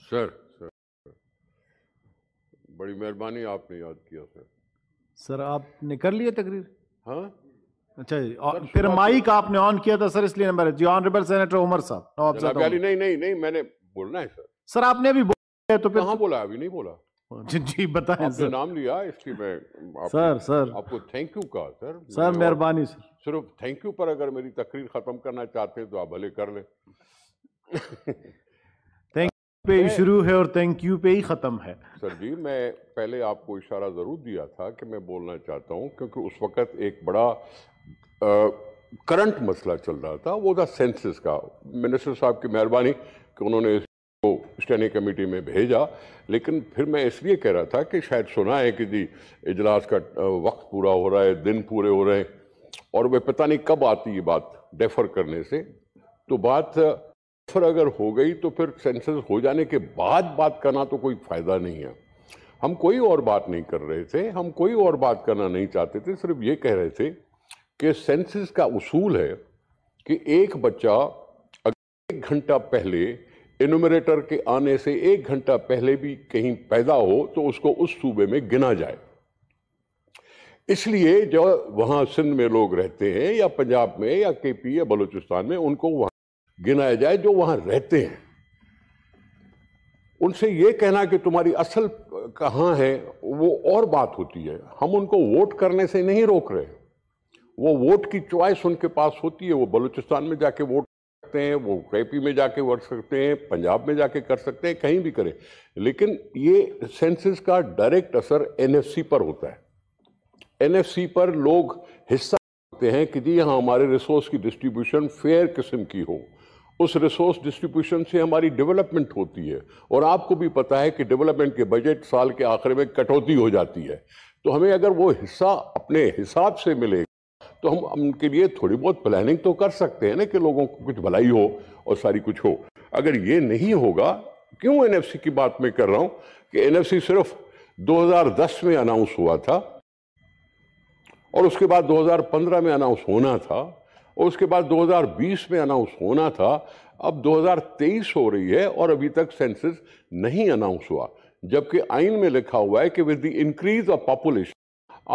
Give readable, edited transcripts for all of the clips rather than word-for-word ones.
سر بڑی مہربانی آپ نے یاد کیا سر. سر آپ نے کر لیا تقریر؟ ہاں اچھا جی، پھر مائک آپ نے آن کیا تھا سر، اس لیے نمبر جی آنریبل سینیٹر عمر صاحب نواب جناب زادہ. نہیں میں نے بولنا ہے سر. سر آپ نے ابھی بولا تو پھر کہاں بولا؟ ابھی نہیں بولا. جی بتائیں آپ نے سر. نام لیا اس لیے میں سر آپ کو تھینک یو کہا سر. سر مہربانی سر. صرف تھینک یو پر اگر میری تقریر ختم کرنا چاہتے ہیں تو آپ بھلے کر لیں. تھینک یو پہ ہی شروع ہے اور تھینک یو پہ ہی ختم ہے. سر جی میں پہلے آپ کو اشارہ ضرور دیا تھا کہ میں بولنا چاہتا ہوں، کیونکہ اس وقت ایک بڑا کرنٹ مسئلہ چل رہا تھا، وہ تھا سینسس کا. منسٹر صاحب کی مہربانی کہ انہوں نے اس کو اسٹینڈنگ کمیٹی میں بھیجا، لیکن پھر میں اس لیے کہہ رہا تھا کہ شاید سنا ہے کہ جی اجلاس کا وقت پورا ہو رہا ہے، دن پورے ہو رہے ہیں، اور وہ پتہ نہیں کب آتی یہ بات ڈیفر کرنے سے. تو بات ڈیفر اگر ہو گئی تو پھر سینسس ہو جانے کے بعد بات کرنا تو کوئی فائدہ نہیں ہے. ہم کوئی اور بات نہیں کر رہے تھے، ہم کوئی اور بات کرنا نہیں چاہتے تھے، صرف یہ کہہ رہے تھے کہ سینسس کا اصول ہے کہ ایک بچہ اگر 1 گھنٹہ پہلے انومریٹر کے آنے سے 1 گھنٹہ پہلے بھی کہیں پیدا ہو تو اس کو اس صوبے میں گنا جائے. اس لیے جو وہاں سندھ میں لوگ رہتے ہیں یا پنجاب میں یا کے پی یا بلوچستان میں، ان کو وہاں گنایا جائے جو وہاں رہتے ہیں. ان سے یہ کہنا کہ تمہاری اصل کہاں ہے وہ اور بات ہوتی ہے. ہم ان کو ووٹ کرنے سے نہیں روک رہے. وہ ووٹ کی چوائس ان کے پاس ہوتی ہے، وہ بلوچستان میں جا کے ووٹ کرتے ہیں، وہ کے پی میں جا کے ووٹ سکتے ہیں، پنجاب میں جا کے کر سکتے ہیں، کہیں بھی کریں. لیکن یہ سینسس کا ڈائریکٹ اثر این ایف سی پر ہوتا ہے. این ایف سی پر لوگ حصہ ہوتے ہیں کہ جی یہاں ہمارے ریسورس کی ڈسٹریبیوشن فیئر قسم کی ہو. اس ریسورس ڈسٹریبیوشن سے ہماری ڈیولپمنٹ ہوتی ہے، اور آپ کو بھی پتا ہے کہ ڈیولپمنٹ کے بجٹ سال کے آخر میں کٹوتی ہو جاتی ہے. تو ہمیں اگر وہ حصہ اپنے حساب سے ملے تو ہم ان کے لیے تھوڑی بہت پلاننگ تو کر سکتے ہیں نا، کہ لوگوں کو کچھ بھلائی ہو اور ساری کچھ ہو. اگر یہ نہیں ہوگا، کیوں این ایف سی کی بات میں کر رہا ہوں کہ این ایف سی صرف 2010 میں اناؤنس ہوا تھا، اور اس کے بعد 2015 میں اناؤنس ہونا تھا، اور اس کے بعد 2020 میں اناؤنس ہونا تھا. اب 2023 ہو رہی ہے اور ابھی تک سینسس نہیں اناؤنس ہوا، جبکہ آئین میں لکھا ہوا ہے کہ with the increase of population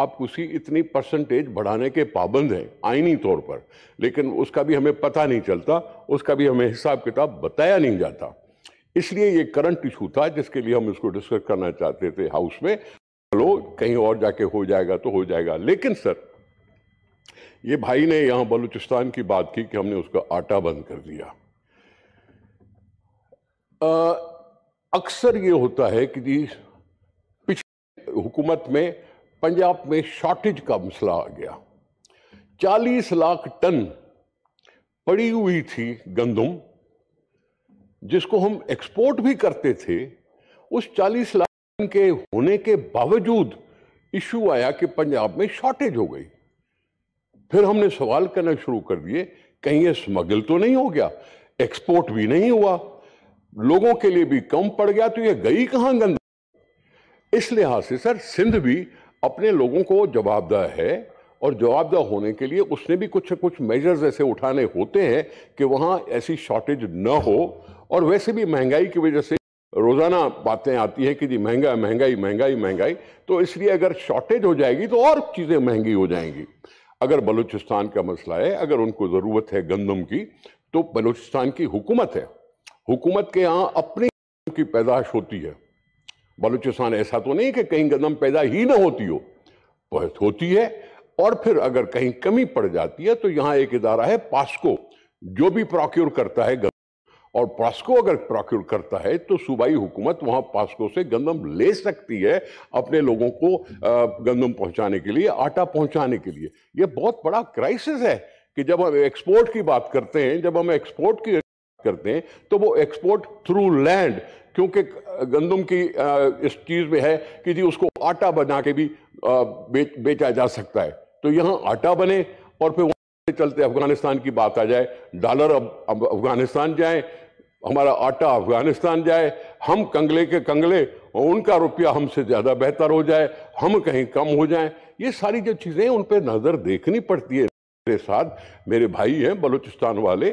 آپ کسی اتنی پرسنٹیج بڑھانے کے پابند ہیں آئینی طور پر. لیکن اس کا بھی ہمیں پتہ نہیں چلتا، اس کا بھی ہمیں حساب کتاب بتایا نہیں جاتا. اس لیے یہ کرنٹ ایشو تھا جس کے لیے ہم اس کو ڈسکس کرنا چاہتے تھے ہاؤس میں. چلو کہیں اور جا کے ہو جائے گا تو ہو جائے گا. لیکن سر یہ بھائی نے یہاں بلوچستان کی بات کی کہ ہم نے اس کا آٹا بند کر دیا. اکثر یہ ہوتا ہے کہ جی پچھلی حکومت میں پنجاب میں شارٹیج کا مسئلہ آ گیا. 40 لاکھ ٹن پڑی ہوئی تھی گندم جس کو ہم ایکسپورٹ بھی کرتے تھے. اس 40 لاکھ ٹن کے ہونے کے باوجود ایشو آیا کہ پنجاب میں شارٹیج ہو گئی. پھر ہم نے سوال کرنا شروع کر دیے کہیں یہ سمگل تو نہیں ہو گیا، ایکسپورٹ بھی نہیں ہوا، لوگوں کے لیے بھی کم پڑ گیا، تو یہ گئی کہاں گندم. اس لحاظ سے سر سندھ بھی اپنے لوگوں کو جواب دہ ہے، اور جواب دہ ہونے کے لیے اس نے بھی کچھ میجرز ایسے اٹھانے ہوتے ہیں کہ وہاں ایسی شارٹیج نہ ہو. اور ویسے بھی مہنگائی کی وجہ سے روزانہ باتیں آتی ہیں کہ جی مہنگائی. تو اس لیے اگر شارٹیج ہو جائے گی تو اور چیزیں مہنگی ہو جائیں گی. اگر بلوچستان کا مسئلہ ہے، اگر ان کو ضرورت ہے گندم کی، تو بلوچستان کی حکومت ہے، حکومت کے یہاں اپنی کی پیداش ہوتی ہے. بلوچستان ایسا تو نہیں کہ کہیں گندم پیدا ہی نہ ہوتی ہو، بہت ہوتی ہے. اور پھر اگر کہیں کمی پڑ جاتی ہے تو یہاں ایک ادارہ ہے پاسکو جو بھی پروکیور کرتا ہے گندم، اور پاسکو اگر پروکیور کرتا ہے تو صوبائی حکومت وہاں پاسکو سے گندم لے سکتی ہے اپنے لوگوں کو گندم پہنچانے کے لیے، آٹا پہنچانے کے لیے. یہ بہت بڑا کرائسس ہے کہ جب ہم ایکسپورٹ کی بات کرتے ہیں، جب ہم ایکسپورٹ کی کرتے ہیں تو وہ ایکسپورٹ تھرو لینڈ، کیونکہ گندم کی اس چیز میں ہے کہ جی اس کو آٹا بنا کے بھی بیچا جا سکتا ہے. تو یہاں آٹا بنے اور پھر وہاں چلتے افغانستان کی بات آ جائے، ڈالر اب افغانستان جائیں، ہمارا آٹا افغانستان جائے، ہم کنگلے کے کنگلے، ان کا روپیہ ہم سے زیادہ بہتر ہو جائے، ہم کہیں کم ہو جائیں. یہ ساری جو چیزیں ان پہ نظر دیکھنی پڑتی ہے. میرے ساتھ میرے بھائی ہیں بلوچستان والے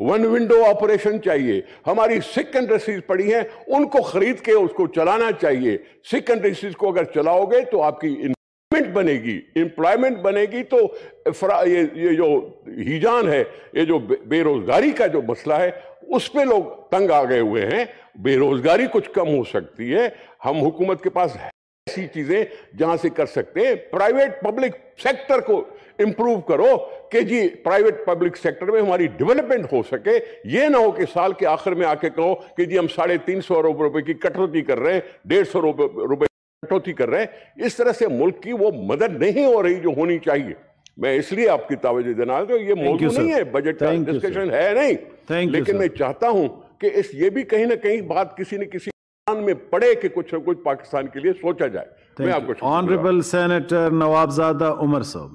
ون ونڈو آپریشن چاہیے. ہماری سکھ انڈسٹریز پڑی ہیں, ان کو خرید کے اس کو چلانا چاہیے. سکھ انڈسٹریز کو اگر چلاؤ گے تو آپ کی امپلائمنٹ بنے گی تو یہ جو ہیجان ہے, یہ جو بے روزگاری کا جو مسئلہ ہے, اس پہ لوگ تنگ آ گئے ہوئے ہیں. بے روزگاری کچھ کم ہو سکتی ہے. ہم حکومت کے پاس ایسی چیزیں جہاں سے کر سکتے ہیں. پرائیویٹ پبلک سیکٹر کو امپروو کرو کہ جی پرائیویٹ پبلک سیکٹر میں ہماری ڈیولپمنٹ ہو سکے. یہ نہ ہو کہ سال کے آخر میں آ کے کہو کہ جی ہم 350 ارب روپے کی کٹوتی کر رہے ہیں, 150 روپے کٹوتی کر رہے ہیں. اس طرح سے ملک کی وہ مدد نہیں ہو رہی جو ہونی چاہیے. میں اس لیے آپ کی توجہ دینا کہ یہ موضوع نہیں ہے, بجٹ کا ڈسکشن ہے نہیں, لیکن میں چاہتا ہوں کہ یہ بھی کہیں نہ کہیں بات کسی نہ کسی میں پڑے کہ کچھ نہ کچھ پاکستان کے لیے سوچا جائے. میں آپ کو آنریبل سینیٹر نواب زادہ عمر صاحب.